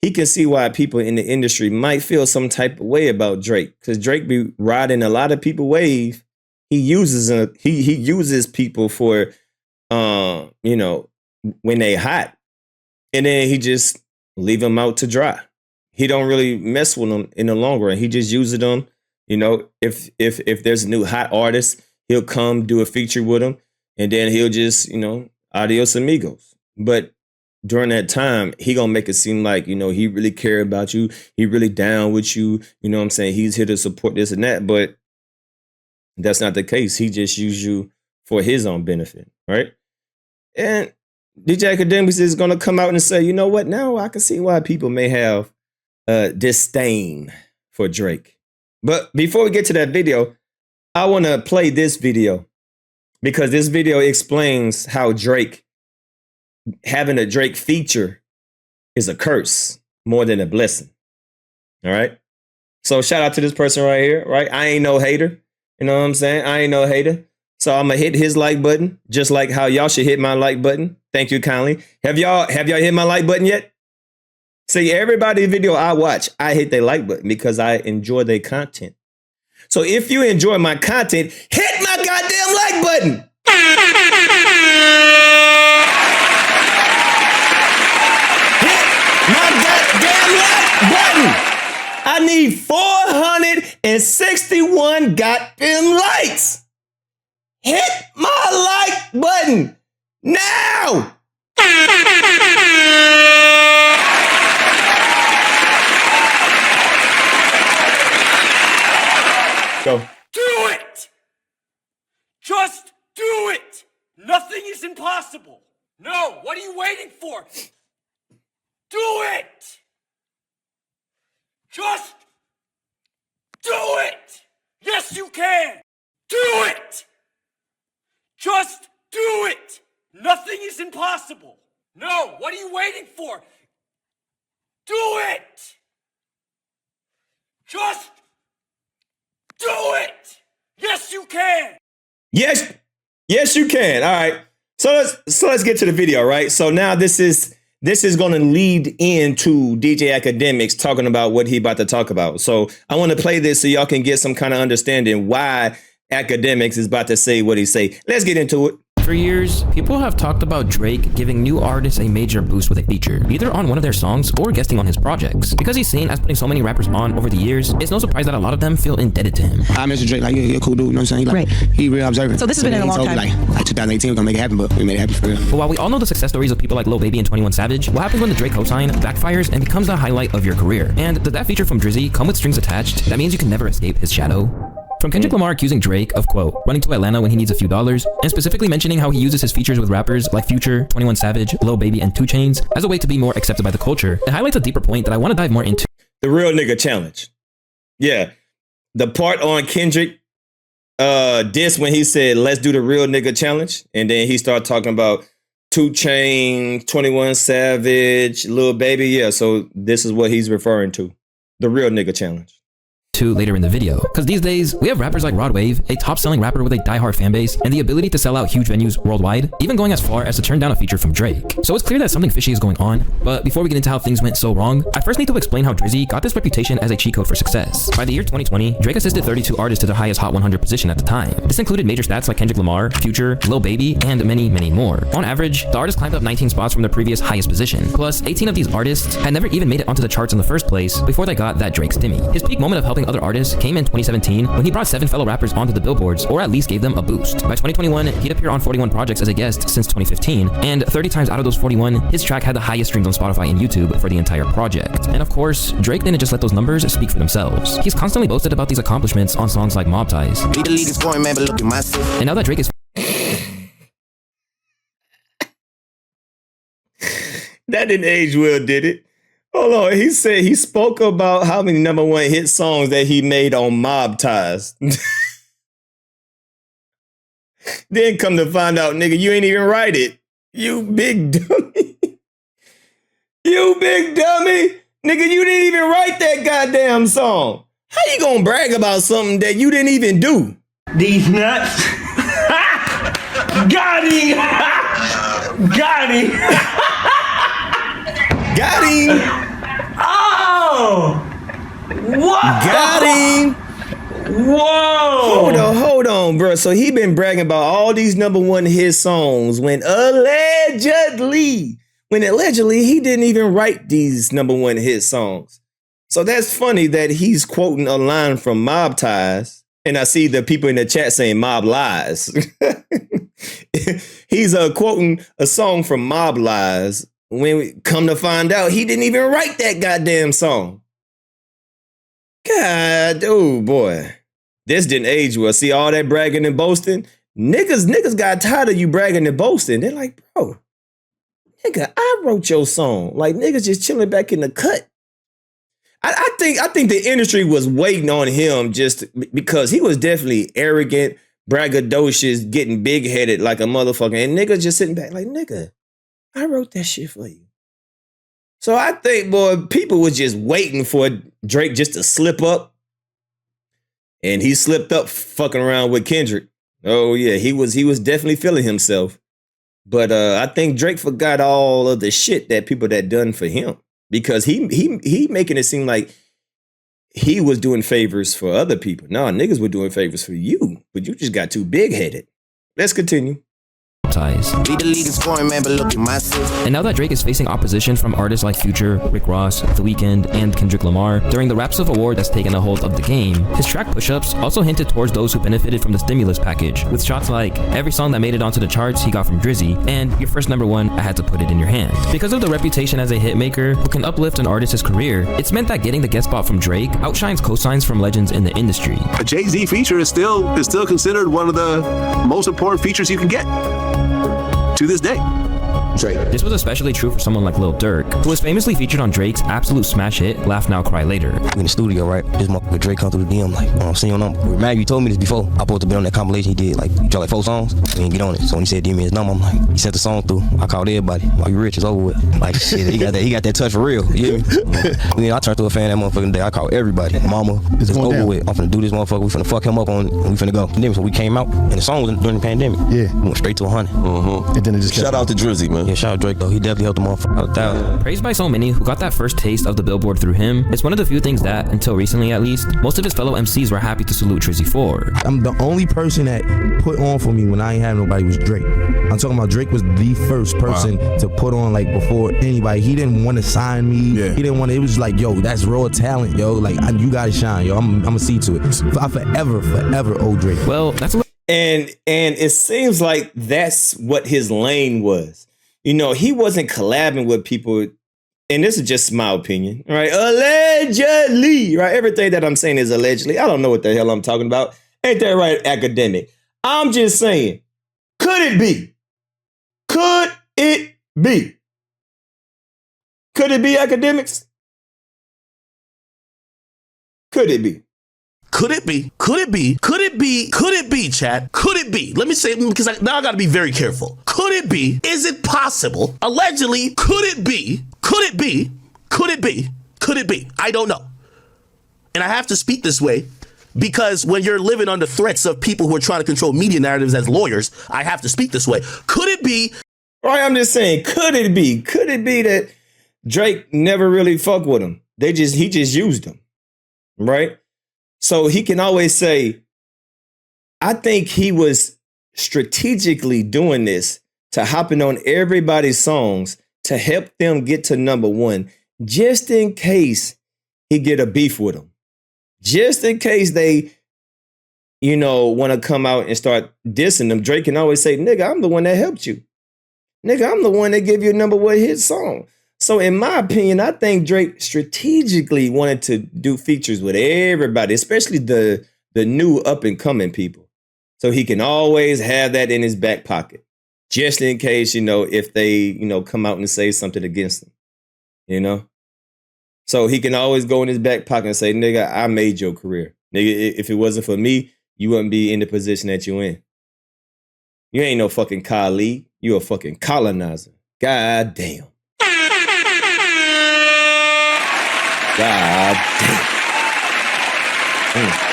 he can see why people in the industry might feel some type of way about Drake, because Drake be riding a lot of people wave. He uses people for you know, when they hot, and then he just leave them out to dry. He don't really mess with them in the long run. He just uses them. You know, if there's a new hot artist, he'll come do a feature with them, and then he'll just, you know, adios amigos. But during that time, he gonna make it seem like, you know, he really care about you. He really down with you. You know what I'm saying? He's here to support this and that. But that's not the case. He just use you for his own benefit, right? And DJ Akademiks is gonna come out and say, you know what? Now I can see why people may have disdain for Drake. But before we get to that video, I want to play this video, because this video explains how Drake, having a Drake feature, is a curse more than a blessing. All right. So shout out to this person right here. Right. I ain't no hater. You know what I'm saying? I ain't no hater. So I'm going to hit his like button, just like how y'all should hit my like button. Thank you kindly. Have y'all hit my like button yet? See, everybody's video I watch, I hit their like button because I enjoy their content. So if you enjoy my content, hit my goddamn like button. Hit my goddamn like button. I need 461 goddamn likes. Hit my like button now. Go. Do it! Just do it! Nothing is impossible. No, what are you waiting for? Do it! Just do it! Yes, you can! Do it! Just do it! Nothing is impossible. No, what are you waiting for? Do it! Just do it! Yes, you can! Yes, you can. All right. So let's get to the video, right? So now this is going to lead into DJ Akademiks talking about what he about to talk about. So I want to play this so y'all can get some kind of understanding why Akademiks is about to say what he say. Let's get into it. For years, people have talked about Drake giving new artists a major boost with a feature, either on one of their songs or guesting on his projects. Because he's seen as putting so many rappers on over the years, it's no surprise that a lot of them feel indebted to him. I mentioned Drake, like, you're a cool dude, you know what I'm saying? Like, he real observant. So this has been in a long time. Like 2018, we're gonna make it happen, but we made it happen for real. But while we all know the success stories of people like Lil Baby and 21 Savage, what happens when the Drake cosign backfires and becomes the highlight of your career? And does that feature from Drizzy come with strings attached? That means you can never escape his shadow? From Kendrick Lamar accusing Drake of, quote, running to Atlanta when he needs a few dollars, and specifically mentioning how he uses his features with rappers like Future, 21 Savage, Lil Baby, and 2 Chainz as a way to be more accepted by the culture, it highlights a deeper point that I want to dive more into. The real nigga challenge. Yeah. The part on Kendrick diss when he said, let's do the real nigga challenge. And then he started talking about 2 Chainz, 21 Savage, Lil Baby. Yeah, so this is what he's referring to. The real nigga challenge. Later in the video, because these days we have rappers like Rod Wave, a top-selling rapper with a die-hard fan base and the ability to sell out huge venues worldwide, even going as far as to turn down a feature from Drake. So it's clear that something fishy is going on. But before we get into how things went so wrong, I first need to explain how Drizzy got this reputation as a cheat code for success. By the year 2020, Drake assisted 32 artists to their highest Hot 100 position at the time. This included major stats like Kendrick Lamar, Future, Lil Baby, and many, many more. On average, the artists climbed up 19 spots from their previous highest position. Plus, 18 of these artists had never even made it onto the charts in the first place before they got that Drake stimmy. His peak moment of helping other artists came in 2017 when he brought 7 fellow rappers onto the billboards, or at least gave them a boost. By 2021, he'd appear on 41 projects as a guest since 2015, and 30 times out of those 41, his track had the highest streams on Spotify and YouTube for the entire project. And of course, Drake didn't just let those numbers speak for themselves. He's constantly boasted about these accomplishments on songs like Mob Ties. And now that Drake is That didn't age well, did it? Hold on, he said he spoke about how many #1 hit songs that he made on Mob Ties. Then come to find out, nigga, you ain't even write it. You big dummy. You big dummy. Nigga, you didn't even write that goddamn song. How you gonna brag about something that you didn't even do? These nuts. Got him. Got him. Got him. What? Got him. Whoa! Hold on, bro. So he been bragging about all these #1 hit songs when allegedly he didn't even write these #1 hit songs. So that's funny that he's quoting a line from Mob Ties, and I see the people in the chat saying Mob Lies. He's quoting a song from Mob Lies when we come to find out he didn't even write that goddamn song. God, oh boy. This didn't age well. See all that bragging and boasting? Niggas got tired of you bragging and boasting. They're like, bro, nigga, I wrote your song. Like, niggas just chilling back in the cut. I think the industry was waiting on him just because he was definitely arrogant, braggadocious, getting big-headed like a motherfucker. And niggas just sitting back like, nigga, I wrote that shit for you. So I think, boy, people was just waiting for Drake just to slip up. And he slipped up fucking around with Kendrick. Oh yeah, he was definitely feeling himself. But I think Drake forgot all of the shit that people that done for him. Because he making it seem like he was doing favors for other people. No, niggas were doing favors for you, but you just got too big-headed. Let's continue. Ties. Be the leading scoring man, but look at my system. And now that Drake is facing opposition from artists like Future, Rick Ross, The Weeknd, and Kendrick Lamar during the Rap Civil War that's taken a hold of the game, his track push-ups also hinted towards those who benefited from the stimulus package, with shots like every song that made it onto the charts he got from Drizzy, and your first #1, I had to put it in your hand. Because of the reputation as a hitmaker who can uplift an artist's career, it's meant that getting the guest spot from Drake outshines cosigns from legends in the industry. A Jay-Z feature is still considered one of the most important features you can get to this day. Drake. This was especially true for someone like Lil Durk, who was famously featured on Drake's absolute smash hit, Laugh Now, Cry Later. In the studio, right? This motherfucker Drake come through the DM like, oh, I'm seeing your number. Remember, you told me this before. I supposed to be on that compilation he did. Like, he dropped like 4 songs. He didn't get on it. So when he said, give me his number, I'm like, he sent the song through. I called everybody. Like, you rich, it's over with. Like, shit, he got that touch for real. You hear me? I turned to a fan that motherfucking day. I called everybody. Mama, it's over down with. I'm finna do this motherfucker. We finna fuck him up on, and we finna go. And then so we came out, and the song was during the pandemic. Yeah. We went straight to 100. And then it just Shout out to Drizzy, man. Yeah, shout out Drake, though. He definitely helped the motherfucker out 1,000. Praised by so many who got that first taste of the Billboard through him, it's one of the few things that, until recently at least, most of his fellow MCs were happy to salute Drizzy for. I'm the only person that put on for me when I ain't have nobody was Drake. I'm talking about Drake was the first person to put on like before anybody. He didn't want to sign me. Yeah. He didn't want to. It was like, yo, that's raw talent, yo. Like you gotta shine, yo. I'm gonna see to it. I forever owe Drake. Well, that's a And it seems like that's what his lane was. You know, he wasn't collabing with people, and this is just my opinion, right? Allegedly, right? Everything that I'm saying is allegedly. I don't know what the hell I'm talking about. Ain't that right, academic? I'm just saying, could it be? Could it be? Could it be, academics? Could it be? Could it be? Could it be? Could it be? Could it be, Chad? Could it be? Let me say, because now I got to be very careful. Could it be? Is it possible? Allegedly, could it be? Could it be? Could it be? Could it be? I don't know. And I have to speak this way because when you're living under threats of people who are trying to control media narratives as lawyers, I have to speak this way. Could it be? Right, I'm just saying, could it be? Could it be that Drake never really fucked with him? He just used him, right? So he can always say, I think he was strategically doing this to hopping on everybody's songs to help them get to #1, just in case he get a beef with them. Just in case they, want to come out and start dissing them. Drake can always say, nigga, I'm the one that helped you. Nigga, I'm the one that gave you a #1 hit song. So in my opinion, I think Drake strategically wanted to do features with everybody, especially the new up and coming people. So he can always have that in his back pocket, just in case, if they, come out and say something against him, So he can always go in his back pocket and say, nigga, I made your career. Nigga, if it wasn't for me, you wouldn't be in the position that you're in. You ain't no fucking colleague. You a fucking colonizer. God damn. God damn.